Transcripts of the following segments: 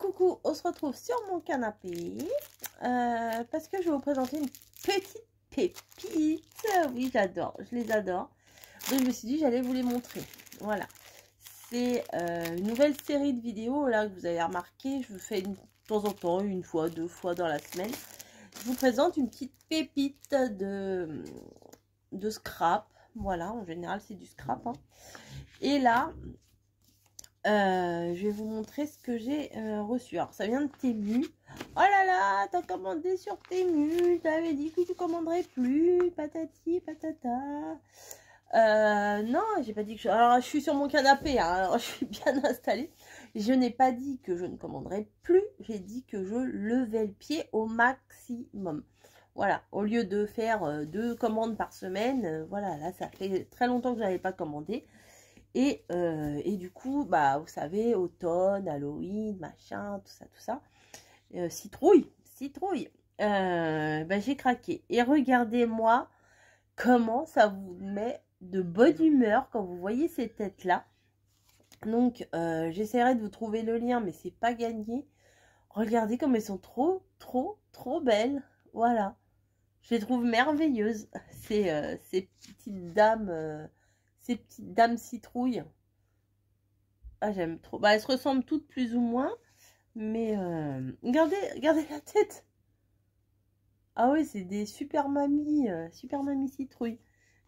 coucou, on se retrouve sur mon canapé parce que je vais vous présenter une petite pépite. Oui, j'adore, je les adore. Donc je me suis dit j'allais vous les montrer. Voilà, c'est une nouvelle série de vidéos là que vous avez remarqué. Je vous fais de temps en temps, une fois, deux fois dans la semaine. Je vous présente une petite pépite de scrap. Voilà, en général c'est du scrap. Hein. Et là, je vais vous montrer ce que j'ai reçu. Alors, ça vient de Temu. Oh là là, t'as commandé sur Temu. T'avais dit que tu commanderais plus. Patati, patata. Non, j'ai pas dit que je... Alors, je suis sur mon canapé. Hein, alors, je suis bien installée. Je n'ai pas dit que je ne commanderais plus. J'ai dit que je levais le pied au maximum. Voilà, au lieu de faire 2 commandes par semaine. Voilà, là, ça fait très longtemps que je n'avais pas commandé. Et du coup, bah, vous savez, automne, Halloween, machin, tout ça. Citrouille. Bah, j'ai craqué. Et regardez-moi comment ça vous met de bonne humeur quand vous voyez ces têtes-là. Donc, j'essaierai de vous trouver le lien, mais c'est pas gagné. Regardez comme elles sont trop belles. Voilà. Je les trouve merveilleuses. Ces petites dames... ces petites dames citrouilles. Ah, j'aime trop. Bah, elles se ressemblent toutes plus ou moins. Mais regardez la tête. Ah oui, c'est des super mamies citrouilles.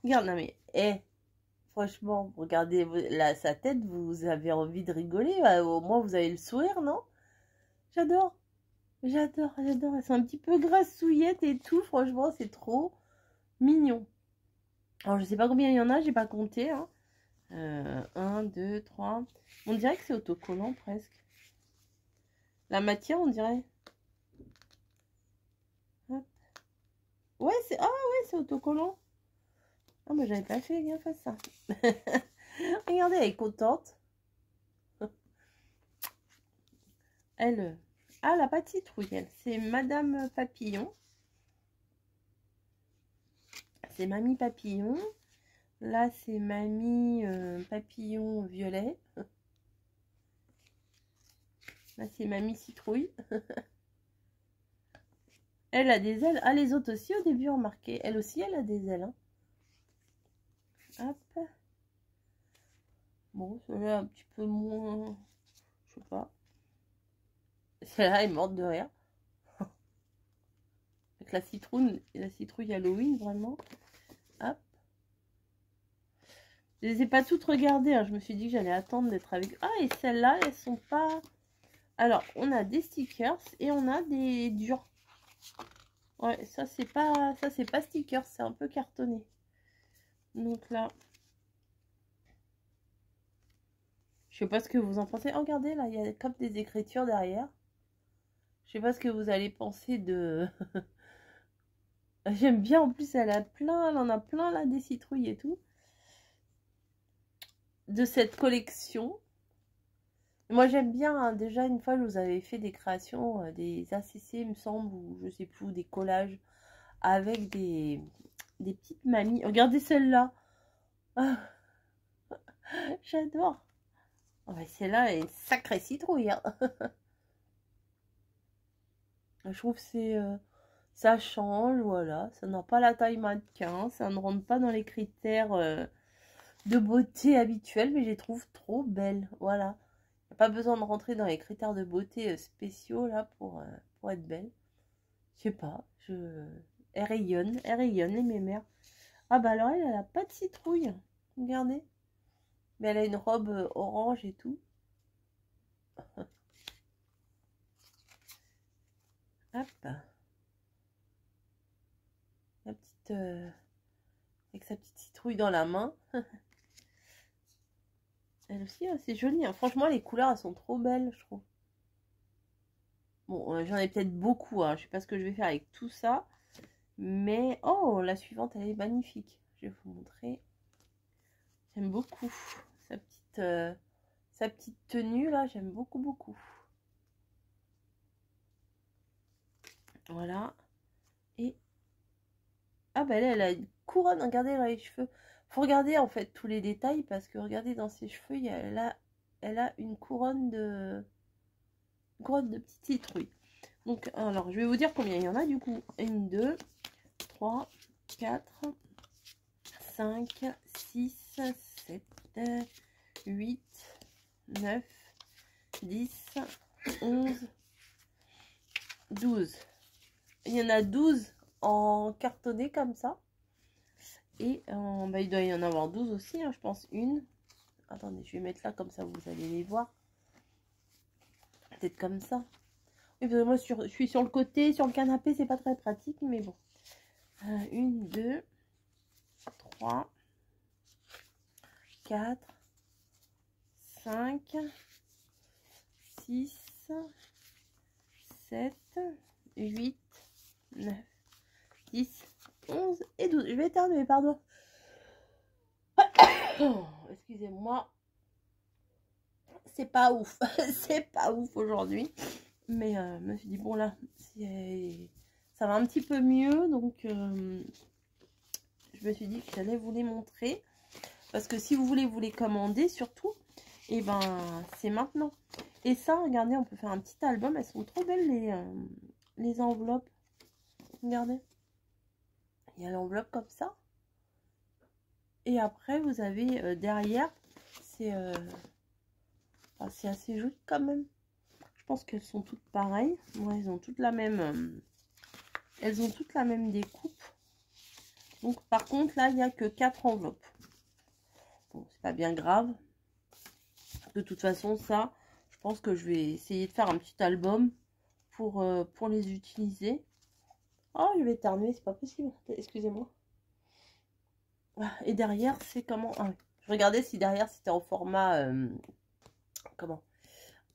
Regarde, non mais, franchement, regardez là, sa tête, vous avez envie de rigoler. Au moins, vous avez le sourire, non? J'adore. Elles sont un petit peu grassouillettes et tout. Franchement, c'est trop mignon. Alors, je sais pas combien il y en a, j'ai pas compté. Hein. 1, 2, 3. On dirait que c'est autocollant presque. La matière, on dirait. Hop. Ouais, c'est. Ah ouais, c'est autocollant. Ah, mais j'avais pas fait gaffe à ça. Regardez, elle est contente. Elle. Ah, la pas de citrouille, elle. C'est Madame Papillon. C'est Mamie Papillon. Là, c'est Mamie Papillon Violet. Là, c'est Mamie Citrouille. Elle a des ailes. Ah, les autres aussi, au début, remarquez. Elle aussi, elle a des ailes. Hein. Hop. Bon, celle-là, un petit peu moins... Je sais pas. Celle-là est morte de rire. Avec la citrouille Halloween, vraiment. Hop. Je les ai pas toutes regardées. Hein. Je me suis dit que j'allais attendre d'être avec... Ah, et celles-là, elles sont pas... Alors, on a des stickers et on a des durs. Ouais, ça c'est pas stickers, c'est un peu cartonné. Donc là, je sais pas ce que vous en pensez. Oh, regardez, là, il y a comme des écritures derrière. Je sais pas ce que vous allez penser de... J'aime bien, en plus, elle en a plein, là, des citrouilles et tout. De cette collection. Moi, j'aime bien, hein, déjà, une fois, je vous avais fait des créations, des ACC, il me semble, ou je sais plus, des collages, avec des petites mamies. Regardez celle-là. Ah, j'adore. Oh, celle-là est une sacrée citrouille. Hein. Je trouve que c'est... ça change, voilà. Ça n'a pas la taille mannequin. Ça ne rentre pas dans les critères de beauté habituels. Mais je les trouve trop belles. Voilà. Il n'y a pas besoin de rentrer dans les critères de beauté spéciaux là pour être belle. Je sais pas. Elle rayonne, les mémères. Ah bah alors elle a pas de citrouille. Regardez. Mais elle a une robe orange et tout. Hop. La petite... avec sa petite citrouille dans la main. Elle aussi, c'est joli. Hein. Franchement, les couleurs, elles sont trop belles, je trouve. Bon, j'en ai peut-être beaucoup. Hein. Je sais pas ce que je vais faire avec tout ça. Mais, oh, la suivante, elle est magnifique. Je vais vous montrer. J'aime beaucoup sa petite tenue, là. J'aime beaucoup. Voilà. Et... Ah, bah elle a une couronne. Regardez, elle a les cheveux. Faut regarder, en fait, tous les détails. Parce que, regardez, dans ses cheveux, elle a une couronne grotte de petites citrouilles. Donc, alors, je vais vous dire combien il y en a du coup. 1, 2, 3, 4, 5, 6, 7, 8, 9, 10, 11, 12. Il y en a 12 en cartonné comme ça. Et bah, il doit y en avoir 12 aussi, hein, je pense. Une. Attendez, je vais mettre là, comme ça vous allez les voir. Peut-être comme ça. Oui, parce que moi, je suis sur le côté, sur le canapé, c'est pas très pratique, mais bon. 1, 2, 3, 4, 5, 6, 7, 8, 9, 10, 11 et 12. Je vais éternuer, pardon. Oh, excusez-moi. C'est pas ouf. C'est pas ouf aujourd'hui. Mais je me suis dit, bon là, ça va un petit peu mieux. Donc, je me suis dit que j'allais vous les montrer. Parce que si vous voulez vous les commander, surtout, et ben c'est maintenant. Et ça, regardez, on peut faire un petit album. Elles sont trop belles, les enveloppes. Regardez. Il y a l'enveloppe comme ça. Et après, vous avez derrière, c'est assez joli quand même. Je pense qu'elles sont toutes pareilles. Ouais, elles ont toutes la même découpe. Donc, par contre, là, il n'y a que 4 enveloppes. Bon, c'est pas bien grave. De toute façon, ça, je pense que je vais essayer de faire un petit album pour les utiliser. Oh, je vais éternuer, c'est pas possible. Excusez-moi. Et derrière, c'est comment? Ah, oui. Je regardais si derrière, c'était en format... comment?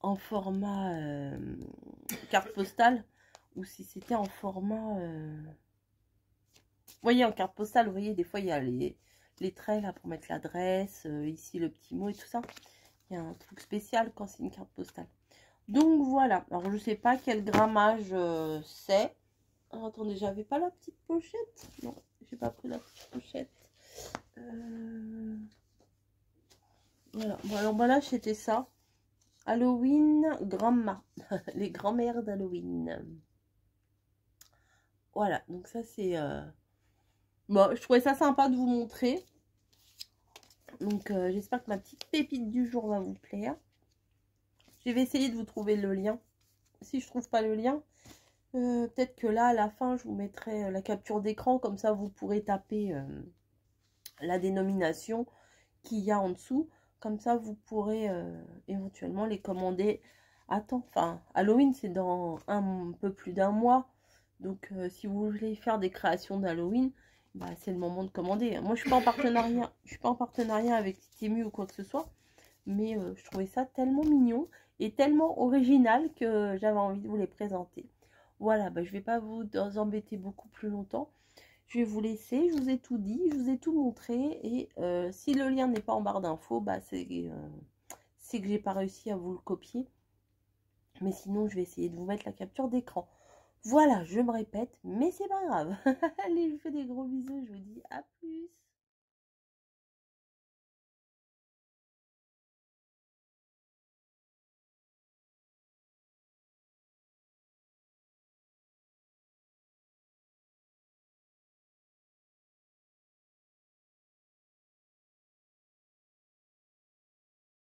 En format carte postale. Ou si c'était en format... Vous voyez, en carte postale, vous voyez, des fois, il y a les traits là pour mettre l'adresse. Ici, le petit mot et tout ça. Il y a un truc spécial quand c'est une carte postale. Donc, voilà. Alors, je sais pas quel grammage c'est. Alors, attendez, j'avais pas la petite pochette. Non, j'ai pas pris la petite pochette. Voilà. Bon, alors, voilà, c'était ça. Halloween Grandma. Les grands-mères d'Halloween. Voilà. Donc, ça, c'est... Bon, je trouvais ça sympa de vous montrer. Donc, j'espère que ma petite pépite du jour va vous plaire. Je vais essayer de vous trouver le lien. Si je trouve pas le lien, peut-être que là, à la fin, je vous mettrai la capture d'écran. Comme ça, vous pourrez taper la dénomination qu'il y a en dessous. Comme ça, vous pourrez éventuellement les commander à temps. Enfin, Halloween, c'est dans un peu plus d'1 mois. Donc, si vous voulez faire des créations d'Halloween, bah, c'est le moment de commander. Moi, je suis pas en partenariat. Je suis pas en partenariat avec Temu ou quoi que ce soit. Mais je trouvais ça tellement mignon et tellement original que j'avais envie de vous les présenter. Voilà, bah, je ne vais pas vous embêter beaucoup plus longtemps. Je vais vous laisser, je vous ai tout dit, je vous ai tout montré. Et si le lien n'est pas en barre d'infos, bah, c'est que j'ai pas réussi à vous le copier. Mais sinon, je vais essayer de vous mettre la capture d'écran. Voilà, je me répète, mais c'est pas grave. Allez, je vous fais des gros bisous, je vous dis à plus.